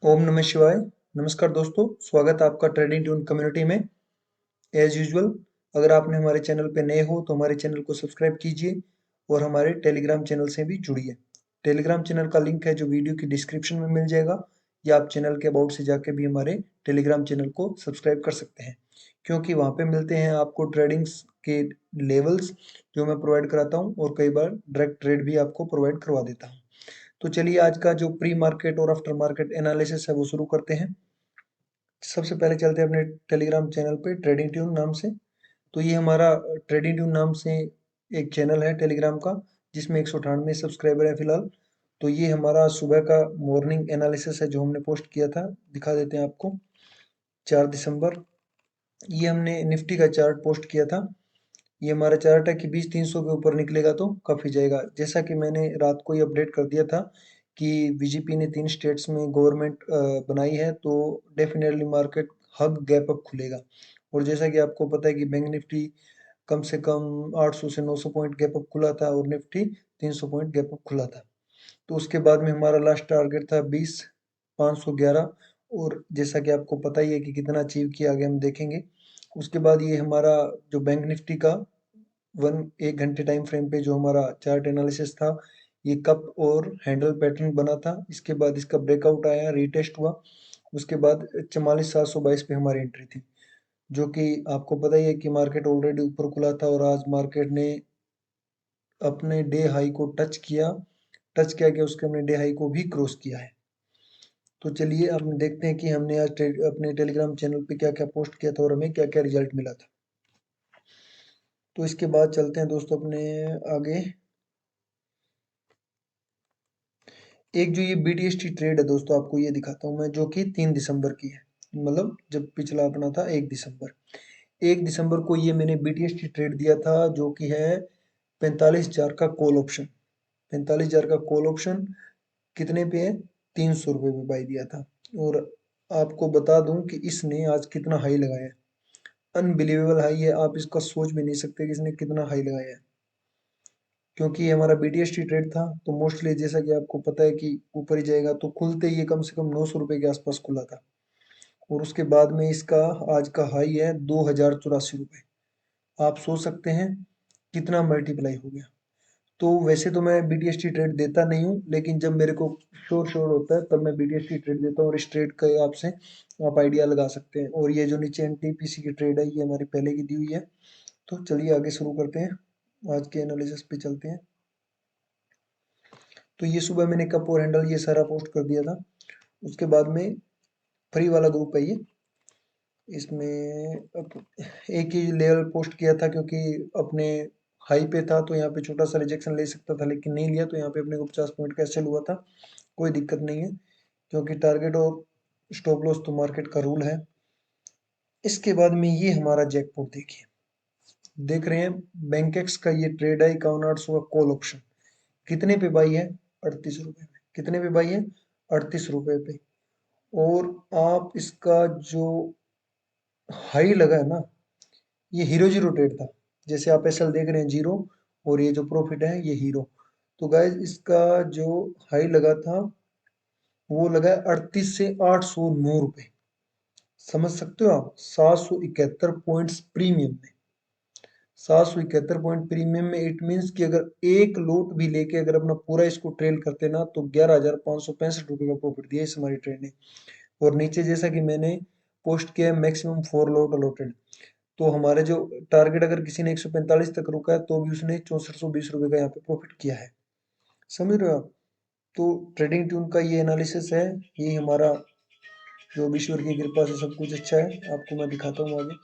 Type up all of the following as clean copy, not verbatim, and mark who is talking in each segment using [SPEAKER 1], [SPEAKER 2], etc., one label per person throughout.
[SPEAKER 1] ओम नमः शिवाय। नमस्कार दोस्तों, स्वागत है आपका ट्रेडिंग ट्यून कम्युनिटी में। एज यूजुअल, अगर आपने हमारे चैनल पे नए हो तो हमारे चैनल को सब्सक्राइब कीजिए और हमारे टेलीग्राम चैनल से भी जुड़िए। टेलीग्राम चैनल का लिंक है जो वीडियो की डिस्क्रिप्शन में मिल जाएगा, या आप चैनल के अबाउट से जाके भी हमारे टेलीग्राम चैनल को सब्सक्राइब कर सकते हैं, क्योंकि वहाँ पे मिलते हैं आपको ट्रेडिंग्स के लेवल्स जो मैं प्रोवाइड कराता हूँ, और कई बार डायरेक्ट ट्रेड भी आपको प्रोवाइड करवा देता हूँ। तो चलिए आज का जो प्री मार्केट और आफ्टर मार्केट एनालिसिस है वो शुरू करते हैं। सबसे पहले चलते हैं अपने टेलीग्राम चैनल पे ट्रेडिंग ट्यून नाम से। तो ये हमारा ट्रेडिंग ट्यून नाम से एक चैनल है टेलीग्राम का, जिसमें 198 सब्सक्राइबर है फिलहाल। तो ये हमारा सुबह का मॉर्निंग एनालिसिस है जो हमने पोस्ट किया था, दिखा देते हैं आपको। 4 दिसंबर, ये हमने निफ्टी का चार्ट पोस्ट किया था। ये हमारा चार्ट है कि 20-300 के ऊपर निकलेगा तो काफी जाएगा। जैसा कि मैंने रात को ही अपडेट कर दिया था कि बीजेपी ने 3 स्टेट्स में गवर्नमेंट बनाई है, तो डेफिनेटली मार्केट हग गैप अप खुलेगा। और जैसा कि आपको पता है कि बैंक निफ्टी कम से कम 800 से 900 पॉइंट गैप अप खुला था, और निफ्टी 300 पॉइंट गैप अप खुला था। तो उसके बाद में हमारा लास्ट टारगेट था 20,511, और जैसा कि आपको पता ही है कि कितना अचीव किया, आगे हम देखेंगे। उसके बाद ये हमारा जो बैंक निफ्टी का 1 घंटे टाइम फ्रेम पे जो हमारा चार्ट एनालिसिस था, ये कप और हैंडल पैटर्न बना था। इसके बाद इसका ब्रेकआउट आया, रीटेस्ट हुआ। उसके बाद 44,722 पे हमारी एंट्री थी, जो कि आपको पता ही है कि मार्केट ऑलरेडी ऊपर खुला था, और आज मार्केट ने अपने डे हाई को टच किया कि उसके हमने डे हाई को भी क्रॉस किया है। तो चलिए अब हम देखते हैं कि हमने आज अपने टेलीग्राम चैनल पे क्या क्या पोस्ट किया था और हमें क्या क्या रिजल्ट मिला था। तो इसके बाद चलते हैं दोस्तों अपने आगे। एक जो ये BTST ट्रेड है दोस्तों, आपको ये दिखाता हूँ मैं, जो कि 3 दिसंबर की है। मतलब जब पिछला अपना था 1 दिसंबर को ये मैंने BTST ट्रेड दिया था, जो कि है 45,000 का कॉल ऑप्शन। 45,000 का कॉल ऑप्शन कितने पे है? 300 रुपये पे बाई दिया था। और आपको बता दूं कि इसने आज कितना हाई लगाया है। अनबिलीवेबल हाई है, आप इसका सोच भी नहीं सकते कि इसने कितना हाई लगाया है। क्योंकि ये हमारा BTST ट्रेड था, तो मोस्टली जैसा कि आपको पता है कि ऊपर ही जाएगा। तो खुलते ही ये कम से कम 900 रुपये के आसपास खुला था, और उसके बाद में इसका आज का हाई है 2,084 रुपये। आप सोच सकते हैं कितना मल्टीप्लाई हो गया। तो वैसे तो मैं BTST ट्रेड देता नहीं हूँ, लेकिन जब मेरे को श्योर होता है तब मैं BTST ट्रेड देता हूँ, और इस ट्रेड का आपसे आप आइडिया लगा सकते हैं। और ये जो नीचे NTPC की ट्रेड है, ये हमारी पहले की दी हुई है। तो चलिए आगे शुरू करते हैं, आज के एनालिसिस पे चलते हैं। तो ये सुबह मैंने कप और हैंडल ये सारा पोस्ट कर दिया था। उसके बाद में फ्री वाला ग्रुप है ये, इसमें एक ही लेवल पोस्ट किया था, क्योंकि अपने हाई पे था तो यहाँ पे छोटा सा रिजेक्शन ले सकता था, लेकिन नहीं लिया। तो यहाँ पे अपने को 50 पॉइंट का सेल हुआ था, कोई दिक्कत नहीं है, क्योंकि टारगेट और स्टॉप लॉस तो मार्केट का रूल है। इसके बाद में ये हमारा जैकपॉट देखिए, देख रहे हैं बैंकेक्स का ये ट्रेड है 51,800 का कॉल ऑप्शन। कितने पे बाई है? 38 रुपये में। कितने पे बाई है? 38 रुपये पे। और आप इसका जो हाई लगा है ना, ये हीरो जीरो ट्रेड था। जैसे आप एसएल देख रहे हैं जीरो, और ये जो प्रॉफिट है ये हीरो। तो गाइज इसका जो हाई लगा था वो लगा 38 से 809 रुपये। समझ सकते हो आप, 771 पॉइंट्स प्रीमियम में। 771 पॉइंट प्रीमियम में, इट मीन्स कि अगर एक लोट भी लेके अगर अपना पूरा इसको ट्रेल करते ना, तो 11,565 रुपये का प्रॉफिट दिया इस हमारी ट्रेड ने। और नीचे जैसा कि मैंने पोस्ट किया है, मैक्सिमम 4 लोट अलॉटेड। तो हमारे जो टारगेट अगर किसी ने 145 तक रुका है, तो भी उसने 6420 रुपये का यहाँ पे प्रॉफिट किया है। समझ रहे हो आप? तो ट्रेडिंग ट्यून का ये एनालिसिस है। ये हमारा जो ईश्वर की कृपा से सब कुछ अच्छा है। आपको मैं दिखाता हूँ आगे।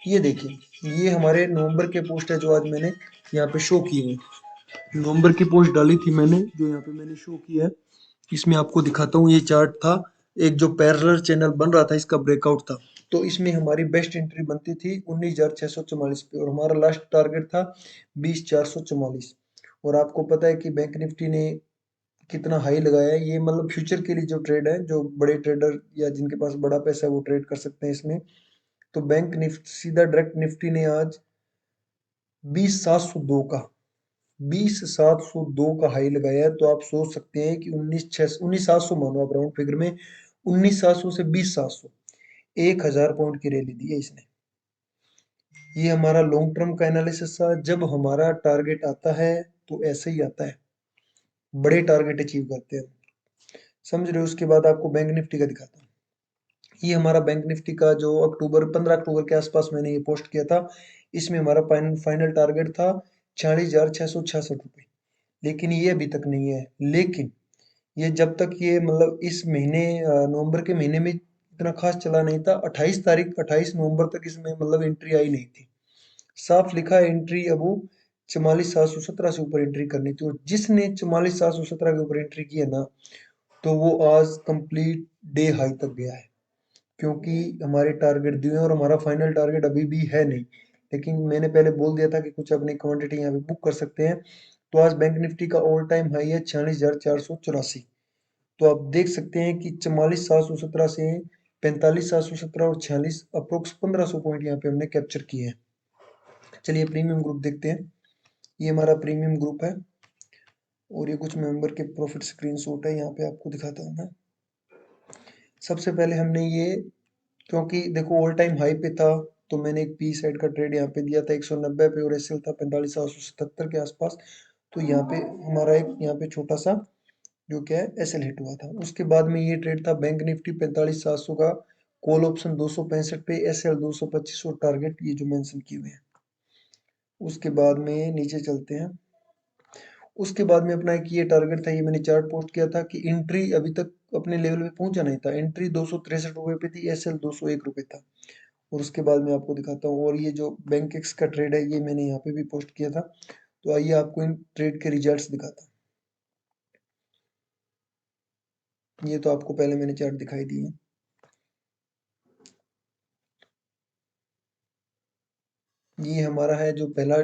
[SPEAKER 1] ये देखिए, ये हमारे नवंबर के पोस्ट है जो आज मैंने यहाँ पे शो किए हैं। नवंबर की पोस्ट डाली थी मैंने, जो यहाँ पे मैंने शो किया है। इसमें आपको दिखाता हूँ, ये चार्ट था एक जो पैरेलल चैनल बन रहा था, इसका ब्रेकआउट था। तो इसमें हमारी बेस्ट एंट्री बनती थी 19,644 पे, और हमारा लास्ट टारगेट था 20,444। और आपको पता है कि बैंक निफ्टी ने कितना हाई लगाया है। ये मतलब फ्यूचर के लिए जो ट्रेड है, जो बड़े ट्रेडर या जिनके पास बड़ा पैसा है वो ट्रेड कर सकते हैं इसमें। तो बैंक निफ्टी सीधा डायरेक्ट निफ्टी ने आज 20,702 का 20,702 का हाई लगाया है, तो आप सोच सकते हैं कि 19,700 मानो आप राउंड फिगर में, 19,700 से 20,700, 1,000 पॉइंट की रैली दी है इसने। ये हमारा लॉन्ग टर्म का एनालिसिस था। जब हमारा टारगेट आता है तो ऐसे ही आता है, बड़े टारगेट अचीव करते हैं, समझ रहे हो। उसके बाद आपको बैंक निफ्टी का दिखाता हूँ। ये हमारा बैंक निफ्टी का जो 15 अक्टूबर के आसपास मैंने ये पोस्ट किया था, इसमें हमारा फाइनल टारगेट था 46,666 रुपये, लेकिन ये अभी तक नहीं है। लेकिन ये जब तक ये मतलब इस महीने नवंबर के महीने में इतना खास चला नहीं था, 28 नवंबर तक इसमें मतलब एंट्री आई नहीं थी। साफ लिखा है एंट्री अब वो 44,717 से ऊपर एंट्री करनी थी, और जिसने 44,717 के ऊपर एंट्री की है ना, तो वो आज कंप्लीट डे हाई तक गया है, क्योंकि हमारे टारगेट दिए हैं और हमारा फाइनल टारगेट अभी भी है नहीं। लेकिन मैंने पहले बोल दिया था कि कुछ अपनी क्वांटिटी यहाँ पे बुक कर सकते हैं। तो आज बैंक निफ्टी का ऑल टाइम हाई है 46,484। तो आप देख सकते हैं कि 44,717 से 45,717 और 46 अप्रोक्स 1,500 पॉइंट यहाँ पे हमने कैप्चर किए हैं। चलिए प्रीमियम ग्रुप देखते हैं। ये हमारा प्रीमियम ग्रुप है, और ये कुछ मेंबर के प्रॉफिट स्क्रीनशॉट है, यहाँ पे आपको दिखाता हूँ मैं। सबसे पहले हमने ये, क्योंकि देखो ऑल टाइम हाई पे था, तो मैंने एक पी साइड का ट्रेड यहाँ पे दिया था 190 पे, और एसएल था 45,777 के आसपास। तो यहाँ पे हमारा एक यहाँ पे छोटा सा जो क्या है एसएल हिट हुआ था। उसके बाद में ये ट्रेड था बैंक निफ्टी 45,700 का, कॉल ऑप्शन 265 पे, एसएल 225 और टारगेट ये जो मेंशन किए हुए हैं। उसके बाद में नीचे चलते हैं। उसके बाद में अपना एक ये टारगेट था, ये मैंने चार्ट पोस्ट किया था कि एंट्री अभी तक अपने लेवल पे पहुंचा नहीं था। एंट्री 263 रुपये पे थी, एसएल 201 रुपये था। और उसके बाद मैं आपको दिखाता हूँ। और ये जो बैंक एक्स का ट्रेड है, ये मैंने यहाँ पे भी पोस्ट किया था। तो आइए आपको इन ट्रेड के रिजल्ट्स दिखाता हूँ। ये तो आपको पहले मैंने चार्ट दिखाई दी है। ये हमारा है जो पहला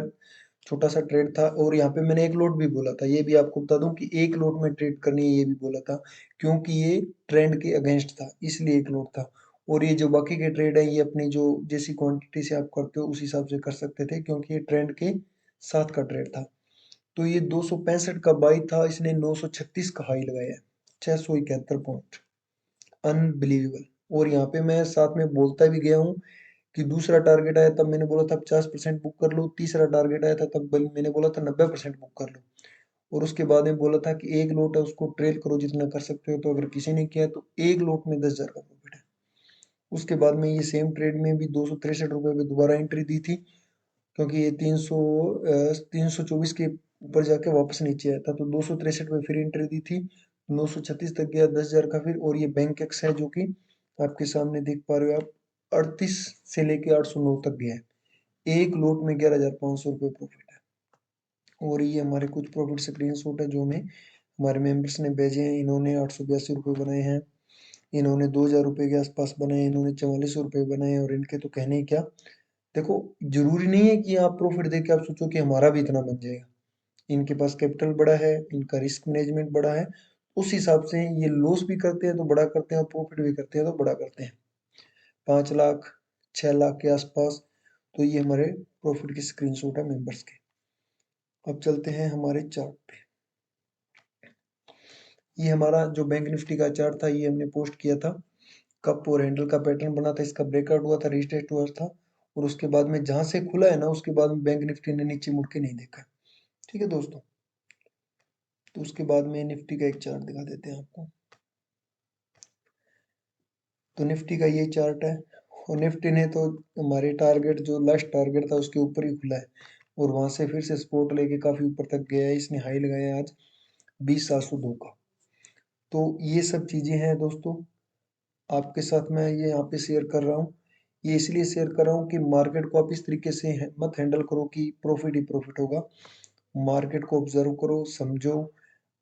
[SPEAKER 1] छोटा सा ट्रेड था, और यहाँ पे मैंने एक लोट भी बोला था। ये भी आपको बता दूं कि एक लोट में ट्रेड करनी है, ये भी बोला था, क्योंकि ये ट्रेंड के अगेंस्ट था, इसलिए एक लोट था। और ये जो बाकी के ट्रेड है, ये अपनी जो जैसी क्वांटिटी से आप करते हो उस हिसाब से कर सकते थे, क्योंकि ये ट्रेंड के साथ का ट्रेड था। तो ये 265 का बाई था, इसने 936 का हाई लगाया है, 671 पॉइंट, अनबिलीवेबल। और यहाँ पे मैं साथ में बोलता भी गया हूँ कि दूसरा टारगेट आया तब मैंने बोला था 50% बुक कर लो, तीसरा टारगेट आया था तब मैंने बोला था 90% बुक कर लो, और उसके बाद में बोला था कि एक लोट है उसको ट्रेल करो जितना कर सकते हो। तो अगर किसी ने किया तो एक लोट में 10,000 का प्रॉफिट है। उसके बाद में ये सेम ट्रेड में भी 263 रुपये पे दोबारा एंट्री दी थी, क्योंकि ये 324 के ऊपर जाके वापस नीचे आया था, तो 263 पे फिर एंट्री दी थी, 936 तक गया 10,000 का फिर। और ये बैंक एक्स है जो कि आपके सामने देख पा रहे हो आप, 38 से लेके 809 तक गया है। एक लोट में 11,500 रुपये प्रॉफिट है। और ये हमारे कुछ प्रॉफिट स्क्रीनशॉट है जो हमें हमारे मेंबर्स ने भेजे हैं। इन्होंने 882 रुपये बनाए हैं, इन्होंने 2,000 रुपये के आसपास बनाए, इन्होंने 4400 रुपये बनाए, और इनके तो कहने ही क्या। देखो, जरूरी नहीं है कि आप प्रॉफिट देख के आप सोचो कि हमारा भी इतना बन जाएगा। इनके पास कैपिटल बड़ा है, इनका रिस्क मैनेजमेंट बड़ा है, उस हिसाब से ये लॉस भी करते हैं तो बड़ा करते हैं, और प्रॉफिट भी करते हैं तो बड़ा करते हैं। 5 लाख 6 लाख के आसपास। तो ये हमारे प्रॉफिट की स्क्रीनशॉट है मेंबर्स के। अब चलते हैं हमारे चार्ट पे। ये हमारा जो बैंक निफ्टी का चार्ट था, ये हमने पोस्ट किया था। कप और हैंडल का पैटर्न बना था, इसका ब्रेकआउट हुआ था, रीटेस्ट हुआ था, और उसके बाद में जहां से खुला है ना, उसके बाद में बैंक निफ्टी ने नीचे मुड़ के नहीं देखा। ठीक है दोस्तों, तो उसके बाद में निफ्टी का एक चार्ट दिखा देते हैं आपको। तो निफ्टी का ये चार्ट है, और निफ्टी ने तो हमारे टारगेट जो लास्ट टारगेट था उसके ऊपर ही खुला है, और वहां से फिर से सपोर्ट लेके काफी ऊपर तक गया है। इसने हाई लगाया है आज 20,702 का। तो ये सब चीजें हैं दोस्तों, आपके साथ मैं ये यहाँ पे शेयर कर रहा हूँ। ये इसलिए शेयर कर रहा हूँ कि मार्केट को आप इस तरीके से मत हैंडल करो कि प्रॉफिट ही प्रॉफिट होगा। मार्केट को ऑब्जर्व करो, समझो,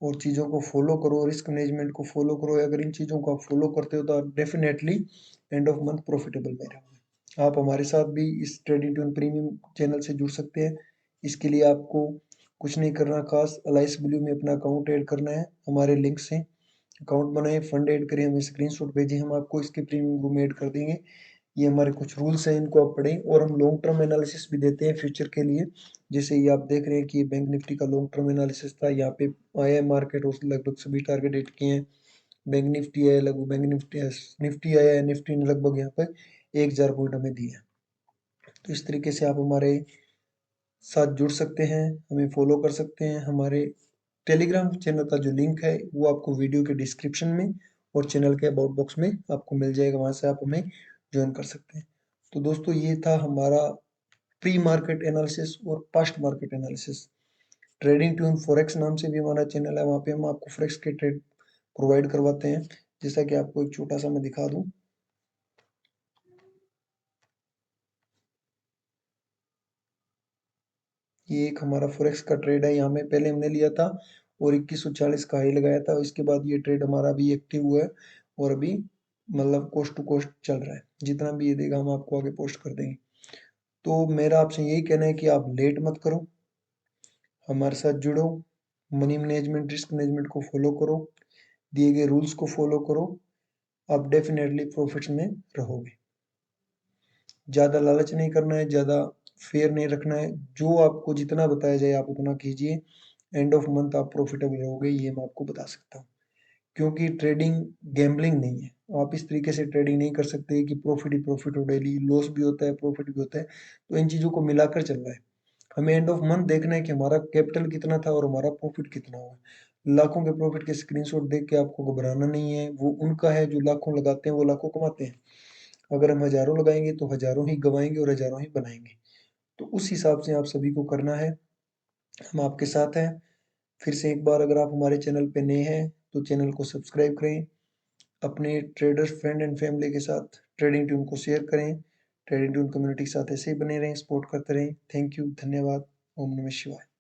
[SPEAKER 1] और चीज़ों को फॉलो करो, रिस्क मैनेजमेंट को फॉलो करो। अगर इन चीज़ों को आप फॉलो करते हो तो आप definitely end of month profitable में रहोगे। आप हमारे साथ भी इस ट्रेडिंग ट्यून प्रीमियम चैनल से जुड़ सकते हैं। इसके लिए आपको कुछ नहीं करना खास, अलाइस ब्लू में अपना अकाउंट ऐड करना है, हमारे लिंक से अकाउंट बनाए, फंड ऐड करें, हमें स्क्रीनशॉट भेजें, हम आपको इसके प्रीमियम रूम ऐड कर देंगे। ये हमारे कुछ रूल्स हैं, इनको आप पढ़ें। और हम लॉन्ग टर्म एनालिसिस भी देते हैं फ्यूचर के लिए, जैसे ये आप देख रहे हैं कि ये बैंक निफ्टी का लॉन्ग टर्म एनालिसिस था। यहाँ पे आया है मार्केट और लगभग सभी टारगेट हिट किए हैं। बैंक निफ्टी है, लगभग बैंक निफ्टी आया है, निफ्टी ने लगभग यहाँ पर 1000 पॉइंट हमें दिया। तो इस तरीके से आप हमारे साथ जुड़ सकते हैं, हमें फॉलो कर सकते हैं। हमारे टेलीग्राम चैनल का जो लिंक है वो आपको वीडियो के डिस्क्रिप्शन में और चैनल के अबाउट बॉक्स में आपको मिल जाएगा, वहाँ से आप हमें ज्वाइन कर सकते हैं। तो दोस्तों ये था हमारा प्री मार्केट एनालिसिस और past market analysis. Trading tune forex नाम से भी हमारा चैनल है, वहाँ पे हम आपको फॉरेक्स के ट्रेड प्रोवाइड करवाते हैं। जैसा कि आपको एक छोटा सा मैं दिखा दूं, ये एक हमारा फॉरेक्स का ट्रेड है। यहाँ में पहले हमने लिया था और 2140 का हाई लगाया था। इसके बाद ये ट्रेड हमारा अभी एक्टिव हुआ है और अभी मतलब कोस्ट टू कोस्ट चल रहा है। जितना भी ये देगा हम आपको आगे पोस्ट कर देंगे। तो मेरा आपसे यही कहना है कि आप लेट मत करो, हमारे साथ जुड़ो, मनी मैनेजमेंट रिस्क मैनेजमेंट को फॉलो करो, दिए गए रूल्स को फॉलो करो, आप डेफिनेटली प्रॉफिट्स में रहोगे। ज़्यादा लालच नहीं करना है, ज़्यादा फेयर नहीं रखना है। जो आपको जितना बताया जाए आप उतना कीजिए। एंड ऑफ मंथ आप प्रॉफिटेबल रहोगे, ये मैं आपको बता सकता हूँ। क्योंकि ट्रेडिंग गैम्बलिंग नहीं है। आप इस तरीके से ट्रेडिंग नहीं कर सकते कि प्रॉफिट ही प्रॉफिट हो, डेली लॉस भी होता है प्रॉफिट भी होता है। तो इन चीज़ों को मिलाकर चल रहा है। हमें एंड ऑफ मंथ देखना है कि हमारा कैपिटल कितना था और हमारा प्रॉफिट कितना हुआ। लाखों के प्रॉफिट के स्क्रीनशॉट देख के आपको घबराना नहीं है। वो उनका है जो लाखों लगाते हैं, वो लाखों कमाते हैं। अगर हम हजारों लगाएंगे तो हजारों ही गवाएंगे और हजारों ही बनाएंगे। तो उस हिसाब से आप सभी को करना है। हम आपके साथ हैं। फिर से एक बार, अगर आप हमारे चैनल पे नए हैं तो चैनल को सब्सक्राइब करें। अपने ट्रेडर्स फ्रेंड एंड फैमिली के साथ ट्रेडिंग ट्यून को शेयर करें। ट्रेडिंग ट्यून कम्युनिटी के साथ ऐसे ही बने रहें, सपोर्ट करते रहें। थैंक यू, धन्यवाद। ओम नमः शिवाय।